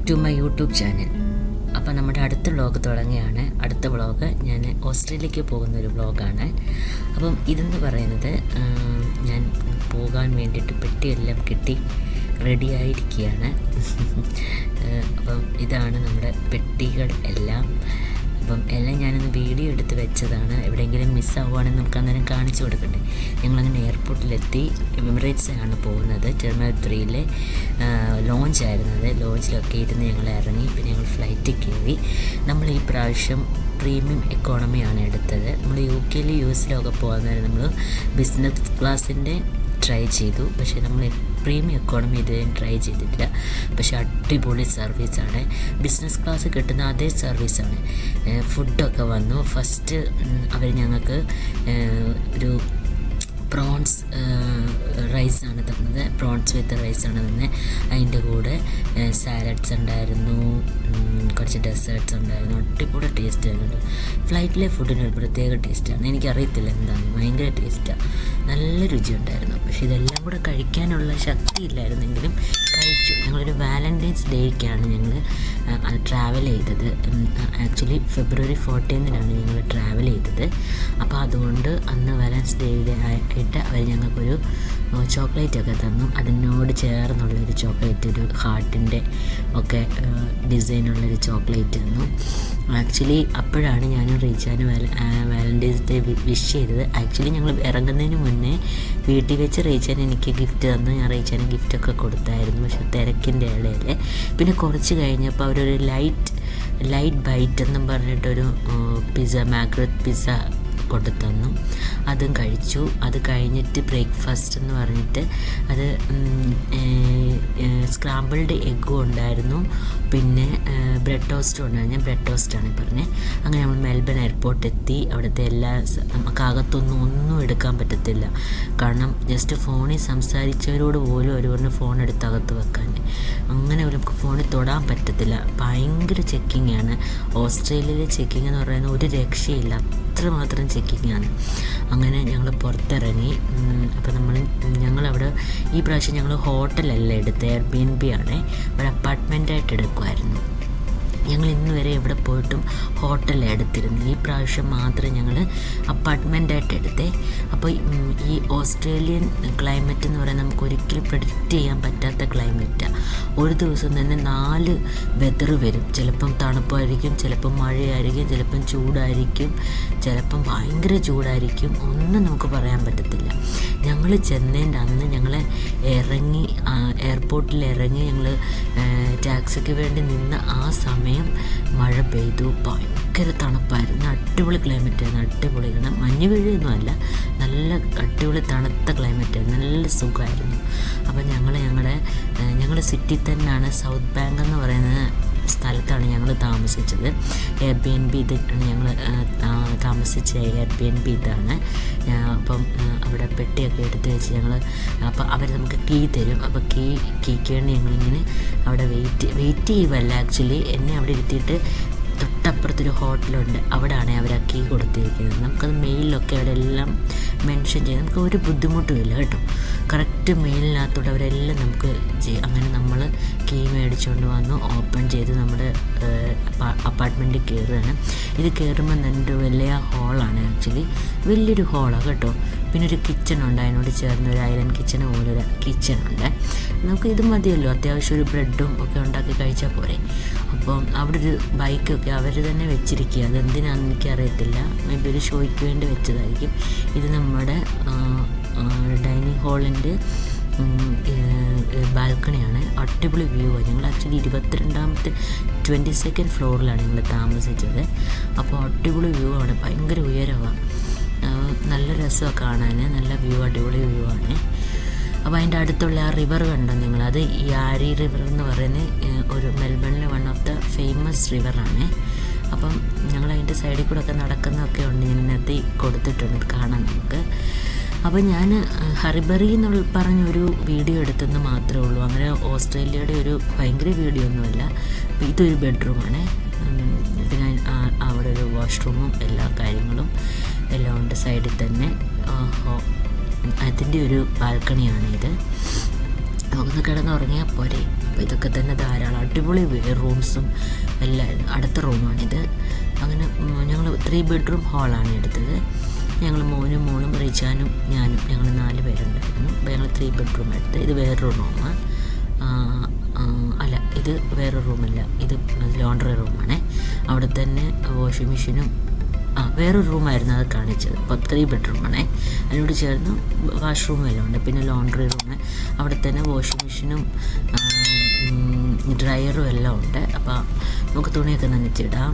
To my YouTube channel. അപ്പോൾ നമ്മുടെ അടുത്ത വ്ളോഗ് തുടങ്ങിയാണ്. അടുത്ത വ്ളോഗ് ഞാൻ ഓസ്ട്രേലിയക്ക് പോകുന്നൊരു വ്ളോഗാണ്. അപ്പം ഇതെന്ന് പറയുന്നത് ഞാൻ പോകാൻ വേണ്ടിയിട്ട് പെട്ടിയെല്ലാം കിട്ടി റെഡിയായിരിക്കുകയാണ്. അപ്പം ഇതാണ് നമ്മുടെ പെട്ടികൾ എല്ലാം. അപ്പം എല്ലാം ഞാനൊന്ന് വീഡിയോ എടുത്ത് വെച്ചതാണ്. എവിടെയെങ്കിലും മിസ്സാവുകയാണെങ്കിൽ നമുക്ക് അന്നേരം കാണിച്ചു കൊടുക്കണ്ടേ. ഞങ്ങളങ്ങനെ എയർപോർട്ടിലെത്തി. എമിറേറ്റ്സ് ആണ് പോകുന്നത്. ടെർമിനൽ 3-ലെ ലോഞ്ചായിരുന്നു. അത് ലോഞ്ചിലൊക്കെ ഇരുന്ന് ഞങ്ങൾ ഇറങ്ങി. പിന്നെ ഞങ്ങൾ ഫ്ലൈറ്റിൽ കയറി. നമ്മൾ ഈ പ്രാവശ്യം പ്രീമിയം എക്കോണമിയാണ് എടുത്തത്. നമ്മൾ UK-ൽ US-ലൊക്കെ പോകുന്നവരെ നമ്മൾ ബിസിനസ് ക്ലാസ്സിൻ്റെ ട്രൈ ചെയ്തു. പക്ഷേ നമ്മൾ പ്രീമിയം എക്കോണമി ഇതുവരെയും ട്രൈ ചെയ്തിട്ടില്ല. പക്ഷേ അടിപൊളി സർവീസാണ്. ബിസിനസ് ക്ലാസ് കിട്ടുന്ന അതേ സർവീസാണ്. ഫുഡൊക്കെ വന്നു. ഫസ്റ്റ് അവർ ഞങ്ങൾക്ക് ഒരു പ്രോൺസ് റൈസാണ് തന്നത്. പ്രോൺസ് വിത്ത് റൈസാണ് തന്നത്. അതിൻ്റെ കൂടെ സാലഡ്സ് ഉണ്ടായിരുന്നു, കുറച്ച് ഡെസേർട്ട്സ് ഉണ്ടായിരുന്നു. അടിപൊളി ടേസ്റ്റ് ആയിരുന്നു. ഫ്ലൈറ്റിലെ ഫുഡിന് ഒരു പ്രത്യേക ടേസ്റ്റാണ്. എനിക്കറിയത്തില്ല എന്താണ്, ഭയങ്കര ടേസ്റ്റാണ്. നല്ല രുചിയുണ്ടായിരുന്നു. പക്ഷേ ഇതെല്ലാം കൂടെ കഴിക്കാനുള്ള ശക്തി ഇല്ലായിരുന്നെങ്കിലും കഴിച്ചു. ഞങ്ങളൊരു വാലൻറ്റൈൻസ് ഡേക്കാണ് ഞങ്ങൾ ട്രാവൽ ചെയ്തത്. ആക്ച്വലി ഫെബ്രുവരി 14-നാണ് ഞങ്ങൾ ട്രാവൽ ചെയ്തത്. അപ്പോൾ അതുകൊണ്ട് അന്ന് വാലൻസ് ഡേയുടെ ആയിട്ട് അവർ ഞങ്ങൾക്കൊരു ചോക്ലേറ്റൊക്കെ തന്നു. അതിനോട് ചേർന്നുള്ളൊരു ചോക്ലേറ്റ്, ഒരു ഹാർട്ടിൻ്റെ ഒക്കെ ഡിസൈനുള്ളൊരു ചോക്ലേറ്റ് തന്നു. ആക്ച്വലി അപ്പോഴാണ് ഞാനും റീച്ചാനും വാലൻറ്റൈൻസ് ഡേ വിഷ് ചെയ്തത്. ആക്ച്വലി ഞങ്ങൾ ഇറങ്ങുന്നതിന് മുന്നേ വീട്ടിൽ വെച്ച് റീച്ചാൻ എനിക്ക് ഗിഫ്റ്റ് തന്നു. ഞാൻ റീച്ചാനും ഗിഫ്റ്റൊക്കെ കൊടുത്തായിരുന്നു. പക്ഷെ തിരക്കിൻ്റെ ഇടയിൽ പിന്നെ കുറച്ച് കഴിഞ്ഞപ്പോൾ അവരൊരു ലൈറ്റ് ബൈറ്റ് എന്നും പറഞ്ഞിട്ടൊരു മാക്രോത്ത് പിസ്സ കൊണ്ടു തന്നു. അതും കഴിച്ചു. അത് കഴിഞ്ഞിട്ട് ബ്രേക്ക്ഫാസ്റ്റ് എന്ന് പറഞ്ഞിട്ട് അത് സ്ക്രാമ്പിൾഡ് എഗ്ഗും ഉണ്ടായിരുന്നു, പിന്നെ ബ്രെഡ് ടോസ്റ്റും ഉണ്ടായിരുന്നു. ഞാൻ ബ്രെഡ് ടോസ്റ്റാണ് പറഞ്ഞത്. അങ്ങനെ നമ്മൾ മെൽബൺ എയർപോർട്ട് എത്തി. അവിടുത്തെ നമുക്കകത്തൊന്നും എടുക്കാൻ പറ്റത്തില്ല. കാരണം ജസ്റ്റ് ഫോണിൽ സംസാരിച്ചവരോട് പോലും അവർ പറഞ്ഞ് ഫോൺ എടുത്ത് അകത്ത് വെക്കാൻ. അങ്ങനെ നമുക്ക് ഫോണിൽ തൊടാൻ പറ്റത്തില്ല. ഭയങ്കര ചെക്കിങ്ങാണ്. ഓസ്ട്രേലിയയിലെ ചെക്കിങ് എന്ന് പറയുന്നത് ഒരു രക്ഷയില്ല. അത്രമാത്രം ചെക്കിങ്ങാണ്. അങ്ങനെ ഞങ്ങൾ പുറത്തിറങ്ങി. അപ്പോൾ ഞങ്ങളവിടെ ഈ പ്രാവശ്യം ഞങ്ങൾ ഹോട്ടലല്ല എടുത്തത്, Airbnb ആണ്. ഒരു അപ്പാർട്ട്മെൻറ്റായിട്ട് എടുക്കുമായിരുന്നു. ഞങ്ങൾ ഇന്ന് വരെ എവിടെ പോയിട്ടും ഹോട്ടലാണ് എടുത്തിരുന്നത്. ഈ പ്രാവശ്യം മാത്രം ഞങ്ങൾ അപ്പാർട്ട്മെൻറ്റായിട്ട് എടുത്തേ. അപ്പോൾ ഈ ഓസ്ട്രേലിയൻ ക്ലൈമറ്റ് എന്ന് പറയുന്നത് നമുക്ക് ഒരിക്കലും പ്രെഡിക്റ്റ് ചെയ്യാൻ പറ്റാത്ത ക്ലൈമറ്റാണ്. ഒരു ദിവസം തന്നെ 4 വെതർ വരും. ചിലപ്പം തണുപ്പായിരിക്കും, ചിലപ്പം മഴയായിരിക്കും, ചിലപ്പം ചൂടായിരിക്കും, ചിലപ്പം ഭയങ്കര ചൂടായിരിക്കും. ഒന്നും നമുക്ക് പറയാൻ പറ്റത്തില്ല. ഞങ്ങൾ ചെന്നതിൻ്റെ അന്ന് ഞങ്ങൾ എയർപോർട്ടിൽ ഇറങ്ങി ഞങ്ങൾ ടാക്സിക്ക് വേണ്ടി നിന്ന ആ സമയം മഴ പെയ്തു. ഭയങ്കര തണുപ്പായിരുന്നു. അടിപൊളി ക്ലൈമറ്റായിരുന്നു. അടിപൊളിയാണ്. മഞ്ഞ് വീഴൊന്നും അല്ല, നല്ല അടിപൊളി തണുത്ത ക്ലൈമറ്റായിരുന്നു. നല്ല സുഖമായിരുന്നു. അപ്പോൾ ഞങ്ങൾ സിറ്റി തന്നെയാണ്. സൗത്ത് ബാങ്ക് എന്ന് പറയുന്ന സ്ഥലത്താണ് ഞങ്ങൾ താമസിച്ചത്. Airbnb ഇതാണ് ഞങ്ങൾ താമസിച്ച Airbnb ഇതാണ്. അപ്പം അവിടെ പെട്ടിയൊക്കെ എടുത്ത് വെച്ച് അപ്പോൾ അവർ നമുക്ക് കീ തരും. അപ്പോൾ കീക്ക് വേണ്ടി ഞങ്ങളിങ്ങനെ അവിടെ വെയിറ്റ് ചെയ്യുമല്ല. ആക്ച്വലി എന്നെ അവിടെ ഇരുത്തിയിട്ട് തൊട്ടപ്പുറത്തൊരു ഹോട്ടലുണ്ട്, അവിടെയാണ് അവർ ആ കീ കൊടുത്തിരിക്കുന്നത്. നമുക്കത് മെയിലൊക്കെ അവിടെ എല്ലാം മെൻഷൻ ചെയ്ത് നമുക്ക് ഒരു ബുദ്ധിമുട്ടും ഇല്ല കേട്ടോ. കറക്റ്റ് മെയിലിനകത്തോടെ അവരെല്ലാം നമുക്ക് ചെയ്യും. അങ്ങനെ നമ്മൾ കീ മേടിച്ചുകൊണ്ട് വന്നു, ഓപ്പൺ ചെയ്ത് നമ്മുടെ അപ്പാർട്ട്മെൻറ്റിൽ കയറുകയാണ്. ഇത് കയറുമ്പോൾ തന്നെ ഒരു വലിയ ഹോളാണ്. ആക്ച്വലി വലിയൊരു ഹോളാണ് കേട്ടോ. പിന്നെ ഒരു കിച്ചണുണ്ട്, അതിനോട് ചേർന്ന് ഒരു ഐലൻഡ് കിച്ചണ് പോലൊരു കിച്ചണുണ്ട്. നമുക്ക് ഇത് മതിയല്ലോ, അത്യാവശ്യം ഒരു ബ്രെഡും ഒക്കെ ഉണ്ടാക്കി കഴിച്ചാൽ പോരെ. അപ്പം അവിടെ ഒരു ബൈക്കൊക്കെ അവർ തന്നെ വെച്ചിരിക്കുക. അതെന്തിനാണെന്ന് എനിക്കറിയത്തില്ല. മേ ബി ഒരു ഷോയ്ക്ക് വേണ്ടി വെച്ചതായിരിക്കും. ഇത് നമ്മുടെ ഡൈനിങ് ഹാളിൻ്റെ ബാൽക്കണിയാണ്. അടിപൊളി വ്യൂ ആണ്. ഞങ്ങൾ ആക്ച്വലി 22nd ഫ്ലോറിലാണ് ഞങ്ങൾ താമസിച്ചത്. അപ്പോൾ അടിപൊളി വ്യൂ ആണ്. ഭയങ്കര ഉയരമാണ്. നല്ല രസമാണ് കാണാൻ. നല്ല വ്യൂ, അടിപൊളി വ്യൂ ആണ്. അപ്പോൾ അതിൻ്റെ അടുത്തുള്ള ആ റിവർ കണ്ടോ നിങ്ങൾ? അത് യാരി റിവർ എന്ന് പറയുന്നത് ഒരു മെൽബണിലെ വൺ ഓഫ് ദ ഫേമസ് റിവറാണ്. അപ്പം ഞങ്ങൾ അതിൻ്റെ സൈഡിൽ കൂടെ ഒക്കെ നടക്കുന്നതൊക്കെ ഉണ്ട്. ഇതിനകത്ത് കൊടുത്തിട്ടുണ്ട് കാണാൻ നമുക്ക്. അപ്പോൾ ഞാൻ ഹറിബറി എന്നുള്ള പറഞ്ഞൊരു വീഡിയോ എടുത്തെന്ന് മാത്രമേ ഉള്ളൂ. അങ്ങനെ ഓസ്ട്രേലിയയുടെ ഒരു ഭയങ്കര വീഡിയോ ഒന്നുമല്ല. അപ്പോൾ ഇതൊരു ബെഡ്റൂമാണ്. പിന്നെ അവിടെ ഒരു വാഷ്റൂമും എല്ലാ കാര്യങ്ങളും എല്ലാം ഉണ്ട് സൈഡിൽ തന്നെ. അതിൻ്റെ ഒരു ബാൽക്കണിയാണിത്. നമുക്കൊന്ന് കിടന്നുറങ്ങിയാൽ പോരെ. അപ്പോൾ ഇതൊക്കെ തന്നെ ധാരാളം അടിപൊളി റൂംസും എല്ലായിരുന്നു. അടുത്ത റൂമാണിത്. അങ്ങനെ ഞങ്ങൾ 3 ബെഡ്റൂം ഹാളാണ് എടുത്തത്. ഞങ്ങൾ മോനും മോളും റിച്ചാനും ഞാനും ഞങ്ങൾ 4 പേരുണ്ടായിരുന്നു. അപ്പോൾ ഞങ്ങൾ 3 ബെഡ്റൂം എടുത്ത്. ഇത് വേറൊരു റൂമാണ്. അല്ല, ഇത് വേറൊരു റൂമല്ല, ഇത് ലോണ്ടറി റൂമാണ്. അവിടെ തന്നെ വാഷിംഗ് മെഷീനും വേറൊരു റൂമായിരുന്നു അത് കാണിച്ചത്. അപ്പോൾ 3 ബെഡ്റൂമാണേ. അതിനോട് ചേർന്ന് വാഷ്റൂമും എല്ലാം ഉണ്ട്. പിന്നെ ലോണ്ടറി റൂം, അവിടെ തന്നെ വാഷിംഗ് മെഷീനും ഡ്രയറും എല്ലാം ഉണ്ട്. അപ്പോൾ നമുക്ക് തുണിയൊക്കെ നനച്ചിടാം.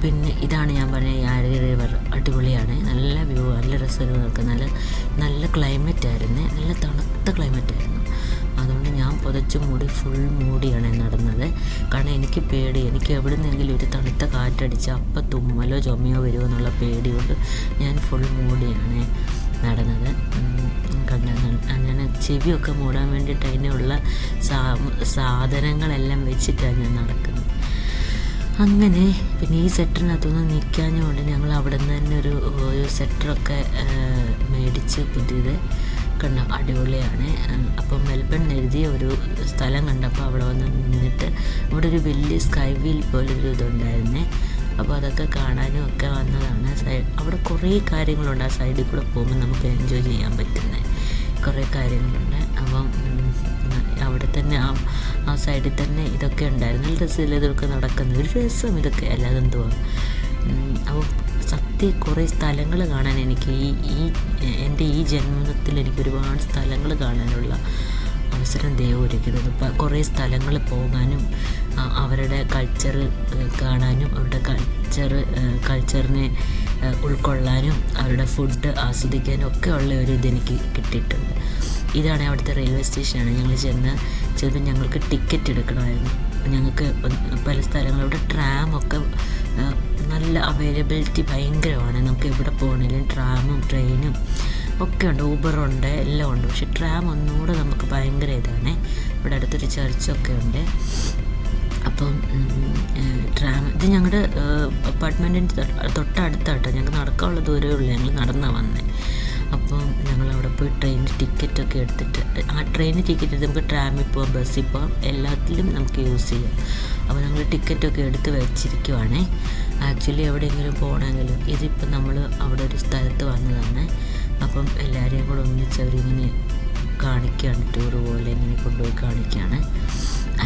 പിന്നെ ഇതാണ് ഞാൻ പറഞ്ഞ യാരഗിരി റിവർ. അടിപൊളിയാണ്, നല്ല വ്യൂ, നല്ല രസമൊക്കെ, നല്ല ക്ലൈമറ്റ് ആയിരുന്നു, നല്ല തണുത്ത ക്ലൈമറ്റ് ആയിരുന്നു. അതുകൊണ്ട് ഞാൻ പുതച്ച് മൂടി ഫുൾ മൂടിയാണ് നടന്നത്. കാരണം എനിക്ക് പേടി, എനിക്ക് എവിടെ നിന്നെങ്കിലും ഒരു തണുത്ത കാറ്റടിച്ച് അപ്പം തുമ്മലോ ചുമയോ വരുമോ എന്നുള്ള പേടി കൊണ്ട് ഞാൻ ഫുൾ മൂടിയാണ് നടന്നത്. അങ്ങനെ ചെവിയൊക്കെ മൂടാൻ വേണ്ടിയിട്ട് അതിനുള്ള സാധനങ്ങളെല്ലാം വെച്ചിട്ടാണ് ഞാൻ നടക്കുന്നത്. അങ്ങനെ പിന്നെ ഈ സെറ്ററിനകത്തൊന്നും നിൽക്കാഞ്ഞുകൊണ്ട് ഞങ്ങൾ അവിടെ നിന്ന് തന്നെ ഒരു സെറ്ററൊക്കെ മേടിച്ച് പുതിയത് കണ്ട. അടിപൊളിയാണ്. അപ്പം മെൽബൺ എഴുതിയ ഒരു സ്ഥലം കണ്ടപ്പോൾ അവിടെ വന്ന് നിന്നിട്ട് അവിടെ ഒരു വലിയ സ്കൈ വീൽ പോലൊരു ഇതുണ്ടായിരുന്നേ. അപ്പോൾ അതൊക്കെ കാണാനും ഒക്കെ വന്നതാണ്. അവിടെ കുറേ കാര്യങ്ങളുണ്ട്. ആ സൈഡിൽ കൂടെ പോകുമ്പോൾ നമുക്ക് എൻജോയ് ചെയ്യാൻ പറ്റുന്ന കുറേ കാര്യങ്ങളുണ്ട്. അപ്പം അവിടെ തന്നെ ആ സൈഡിൽ തന്നെ ഇതൊക്കെ ഉണ്ടായിരുന്നു. നല്ല രസമില്ല ഇതൊക്കെ നടക്കുന്നത്, ഒരു രസം ഇതൊക്കെ, അല്ലാതെ എന്തുവാ. അപ്പോൾ കുറേ സ്ഥലങ്ങൾ കാണാൻ എനിക്ക് എൻ്റെ ഈ ജന്മത്തിൽ എനിക്ക് ഒരുപാട് സ്ഥലങ്ങൾ കാണാനുള്ള അവസരം ദൈവം ഒരുക്കുന്നത്. കുറേ സ്ഥലങ്ങൾ പോകാനും അവരുടെ കൾച്ചർ കാണാനും അവരുടെ കൾച്ചറിനെ ഉൾക്കൊള്ളാനും അവരുടെ ഫുഡ് ആസ്വദിക്കാനും ഒക്കെ ഉള്ള ഒരു ഇതെനിക്ക് കിട്ടിയിട്ടുണ്ട്. ഇതാണ് അവിടുത്തെ റെയിൽവേ സ്റ്റേഷനാണ്. ഞങ്ങൾ ചെന്നപ്പോൾ ഞങ്ങൾക്ക് ടിക്കറ്റ് എടുക്കണമായിരുന്നു. ഞങ്ങൾക്ക് പല സ്ഥലങ്ങളിലൂടെ ട്രാമൊക്കെ നല്ല അവൈലബിലിറ്റി ഭയങ്കരമാണ്. നമുക്ക് എവിടെ പോകണമെങ്കിലും ട്രാമും ട്രെയിനും ഒക്കെ ഉണ്ട്, ഊബറുണ്ട്, എല്ലാം ഉണ്ട്. പക്ഷെ ട്രാം ഒന്നുകൂടെ നമുക്ക് ഭയങ്കര ഇതാണ്. ഇവിടെ അടുത്തൊരു ചർച്ചൊക്കെ ഉണ്ട്. അപ്പം ട്രാം ഇത് ഞങ്ങളുടെ അപ്പാർട്ട്മെൻറ്റിൻ്റെ തൊട്ടടുത്താട്ടോ, ഞങ്ങൾക്ക് നടക്കാനുള്ള ദൂരമേ ഉള്ളൂ. ഞങ്ങൾ നടന്നാണ് വന്നത്. അപ്പം ഞങ്ങളവിടെ പോയി ട്രെയിനിൻ്റെ ടിക്കറ്റൊക്കെ എടുത്തിട്ട്, ആ ട്രെയിനിൻ്റെ ടിക്കറ്റ് എടുത്ത് നമുക്ക് ട്രാമിൽ പോകാം, ബസ്സിൽ പോകാം, എല്ലാത്തിലും നമുക്ക് യൂസ് ചെയ്യാം. അപ്പോൾ ഞങ്ങൾ ടിക്കറ്റൊക്കെ എടുത്ത് വെച്ചിരിക്കുവാണേ. ആക്ച്വലി എവിടെയെങ്കിലും പോകണമെങ്കിലും ഇതിപ്പോൾ നമ്മൾ അവിടെ ഒരു സ്ഥലത്ത് വന്നതാണ്. അപ്പം എല്ലാവരെയും കൂടെ ഒന്നിച്ചവരിങ്ങനെ കാണിക്കുകയാണ്, ടൂറ് പോലെ ഇങ്ങനെ കൊണ്ടുപോയി കാണിക്കുകയാണ്.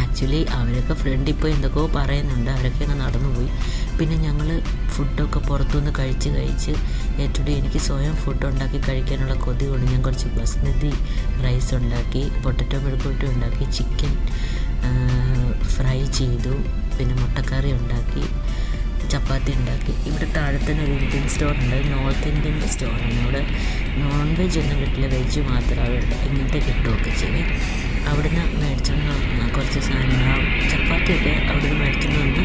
ആക്ച്വലി അവരൊക്കെ ഫ്രണ്ടിൽ പോയി എന്തൊക്കെയോ പറയുന്നുണ്ട്, അവരൊക്കെ അങ്ങ് നടന്നുപോയി. പിന്നെ ഞങ്ങൾ ഫുഡൊക്കെ പുറത്തുനിന്ന് കഴിച്ച് ടുഡേ എനിക്ക് സ്വയം ഫുഡ് ഉണ്ടാക്കി കഴിക്കാനുള്ള കൊതി കൊണ്ട് ഞാൻ കുറച്ച് ബസ്മതി റൈസ് ഉണ്ടാക്കി, പൊട്ടറ്റോ മെഴുക്കുവരട്ടി ഉണ്ടാക്കി, ചിക്കൻ ഫ്രൈ ചെയ്തു, പിന്നെ മുട്ടക്കറി ഉണ്ടാക്കി, ചപ്പാത്തി ഉണ്ടാക്കി. ഇവിടെ താഴെ തന്നെ ഒരു ഇന്ത്യൻ സ്റ്റോറുണ്ട്, നോർത്ത് ഇന്ത്യൻ സ്റ്റോറാണ്. അവിടെ നോൺ വെജ് ഒന്നും കിട്ടില്ല, വെജ് മാത്രം അവിടെ ഇങ്ങനത്തെ കിട്ടുകയൊക്കെ ചെയ്യും. അവിടുന്ന് മേടിച്ചുകൊണ്ട് കുറച്ച് സാധനങ്ങൾ, ചപ്പാത്തിയൊക്കെ അവിടുന്ന് മേടിച്ചുകൊണ്ട് വന്ന്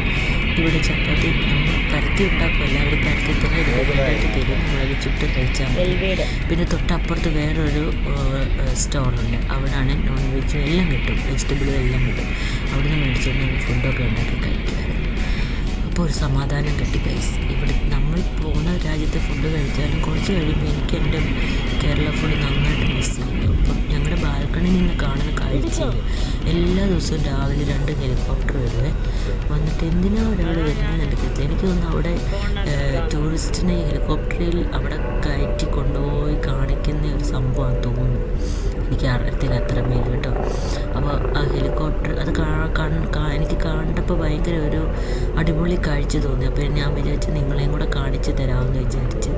ഇവിടെ ചപ്പാത്തി നമ്മൾ പരത്തി ഉണ്ടാക്കുമല്ല, അവർ പരത്തി തന്നെ റെഡിയായിട്ട് തരും, നമ്മളത് ചുട്ട് കഴിച്ചാൽ മതി. പിന്നെ തൊട്ടപ്പുറത്ത് വേറൊരു സ്റ്റോറുണ്ട്, അവിടെയാണ് നോൺ വെജ് എല്ലാം കിട്ടും, വെജിറ്റബിളും എല്ലാം കിട്ടും. അവിടുന്ന് മേടിച്ചുകൊണ്ട് ഫുഡൊക്കെ ഉണ്ടാക്കി കഴിക്കുമായിരുന്നു. അപ്പോൾ ഒരു സമാധാനം കിട്ടി ഗൈസ്. ഇവിടെ നമ്മൾ പോകുന്ന രാജ്യത്തെ ഫുഡ് കഴിച്ചാലും കുറച്ച് കഴിയുമ്പോൾ എനിക്ക് എൻ്റെ കേരള ഫുഡ് നന്നായിട്ട് മിസ് ചെയ്യും. അപ്പം ഞങ്ങളുടെ ബാൽക്കണിയിൽ നിന്ന് കാണുന്ന കാഴ്ച എല്ലാ ദിവസവും രാവിലെ 2 ഹെലികോപ്റ്റർ വരുവേ. വന്നിട്ട് എന്തിനാണ് ഒരാൾ വരുന്നത് എടുക്കത്തില്ല. എനിക്ക് തോന്നുന്നു അവിടെ ടൂറിസ്റ്റിനെ ഹെലികോപ്റ്ററിൽ അവിടെ കയറ്റി കൊണ്ടുപോയി കാണിക്കുന്ന ഒരു സംഭവമാണ് തോന്നുന്നു. എനിക്ക് അറിയത്തില്ല അത്ര മേൽ കേട്ടോ. അപ്പോൾ ആ ഹെലികോപ്റ്റർ അത് എനിക്ക് കണ്ടപ്പോൾ ഭയങ്കര ഒരു അടിപൊളി കാഴ്ച തോന്നി. അപ്പോൾ ഞാൻ വിചാരിച്ച് നിങ്ങളെയും കൂടെ കാണിച്ച് തരാമെന്ന് വിചാരിച്ച്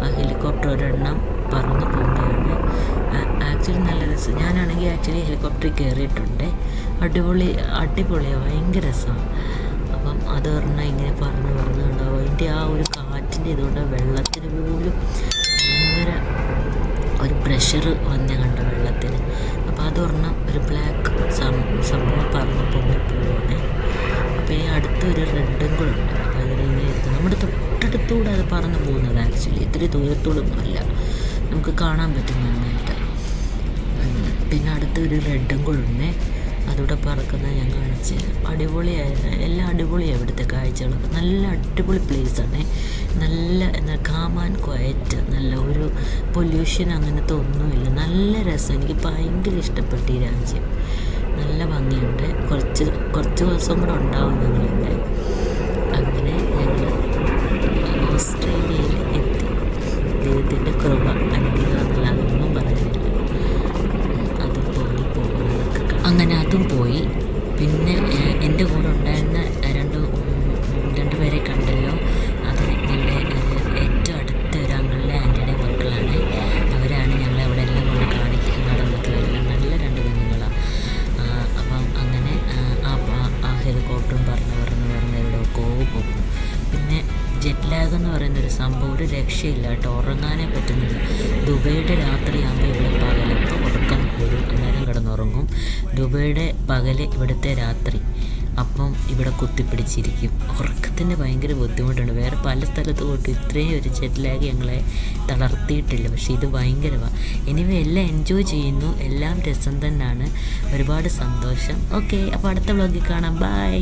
ആ ഹെലികോപ്റ്റർ ഒരെണ്ണം പറന്ന് പോകുന്നതാണ്. ആക്ച്വലി നല്ല രസം. ഞാനാണെങ്കിൽ ആക്ച്വലി ഹെലികോപ്റ്ററിൽ കയറിയിട്ടുണ്ട്. അടിപൊളിയാണ്, ഭയങ്കര രസമാണ്. അപ്പം അത് പറഞ്ഞാൽ ഇങ്ങനെ പറന്നുണ്ടാവും. അതിൻ്റെ ആ ഒരു കാറ്റിൻ്റെ ഇതുകൊണ്ട് വെള്ളത്തിന് പോലും ഭയങ്കര ഒരു പ്രഷർ വന്നേ കണ്ട വെള്ളത്തിന്. അപ്പോൾ അത് പറഞ്ഞാൽ ഒരു ബ്ലാക്ക് സംഭവം പറന്ന് പൊങ്ങിപ്പോവാണ്. അപ്പോൾ ഈ അടുത്തൊരു റെഡും കൂടെ ഉണ്ട്. അപ്പോൾ അതിലിങ്ങനെ ഇരിക്കും, നമ്മുടെ തൊട്ടടുത്തൂടെ അത് പറന്ന് പോകുന്നത്. ആക്ച്വലി ഇത്തിരി ദൂരത്തോടൊന്നും അല്ല, നമുക്ക് കാണാൻ പറ്റും നന്നായിട്ട്. പിന്നെ അടുത്തൊരു റെഡും കൂടെ ഉണ്ട്, അതിവിടെ പറക്കുന്നത് ഞാൻ കാണിച്ചു തരാം. അടിപൊളിയായിരുന്നു, എല്ലാം അടിപൊളിയാണ്. ഇവിടുത്തെ കാഴ്ചകളൊക്കെ നല്ല അടിപൊളി പ്ലേസാണ്. നല്ല കാം ആൻഡ് ക്വയറ്റ്, നല്ല ഒരു പൊല്യൂഷൻ അങ്ങനത്തെ ഒന്നുമില്ല, നല്ല രസം. എനിക്ക് ഭയങ്കര ഇഷ്ടപ്പെട്ടു ഈ രാജ്യം. നല്ല ഭംഗിയുണ്ട്. കുറച്ച് ദിവസം കൂടെ ഉണ്ടാവും ഞങ്ങളിവിടെ. അങ്ങനെ ഞങ്ങൾ ഓസ്ട്രേലിയയിൽ എത്തി. ദൈവത്തിൻ്റെ കൃപ അനുഗ്രഹമെന്നല്ല, അതൊന്നും പറയാനില്ല. അതും പോകുന്നതൊക്കെ അങ്ങനെ അതും പോയി. പിന്നെ എൻ്റെ കൂടെ ഉണ്ടായിരുന്ന രണ്ടുപേരെ കണ്ടല്ലോ. അത് ഞങ്ങളുടെ ഏറ്റവും അടുത്ത ഒരു അങ്കിളിൻ്റെ ആൻറ്റിയുടെ മക്കളാണ്. അവരാണ് ഞങ്ങളെ അവിടെ എല്ലാം കൊണ്ട് കാണിക്കാൻ നടന്നത്. എല്ലാം നല്ല രണ്ട് കുഞ്ഞുങ്ങളാണ്. അപ്പം അങ്ങനെ ആ ഹെലികോപ്റ്ററും പറന്ന് എവിടെയൊക്കെ പോകും. പിന്നെ ജെറ്റ് ലാഗ് എന്ന് പറയുന്നൊരു സംഭവം ഒരു രക്ഷയില്ല കേട്ടോ. ഉറങ്ങാനേ പറ്റുന്നില്ല. ദുബൈയുടെ രാത്രിയാകുമ്പോൾ ഇവിടെ പകലപ്പോൾ ഉറക്കം വരും, അന്നേരം കിടന്നുറങ്ങും. ദുബൈയുടെ പകല് ഇവിടുത്തെ രാത്രി. അപ്പം ഇവിടെ കുത്തിപ്പിടിച്ചിരിക്കും. ഉറക്കത്തിൻ്റെ ഭയങ്കര ബുദ്ധിമുട്ടുണ്ട്. വേറെ പല സ്ഥലത്ത് പോയിട്ട് ഇത്രയും ഒരു ജെറ്റ് ലാഗ് ഞങ്ങളെ തളർത്തിയിട്ടില്ല. പക്ഷേ ഇത് ഭയങ്കരമാണ്. എനിവേ എല്ലാം എൻജോയ് ചെയ്യുന്നു. എല്ലാം രസം തന്നെയാണ്. ഒരുപാട് സന്തോഷം. ഓക്കെ, അപ്പോൾ അടുത്ത വ്ളോഗിൽ കാണാം. ബൈ.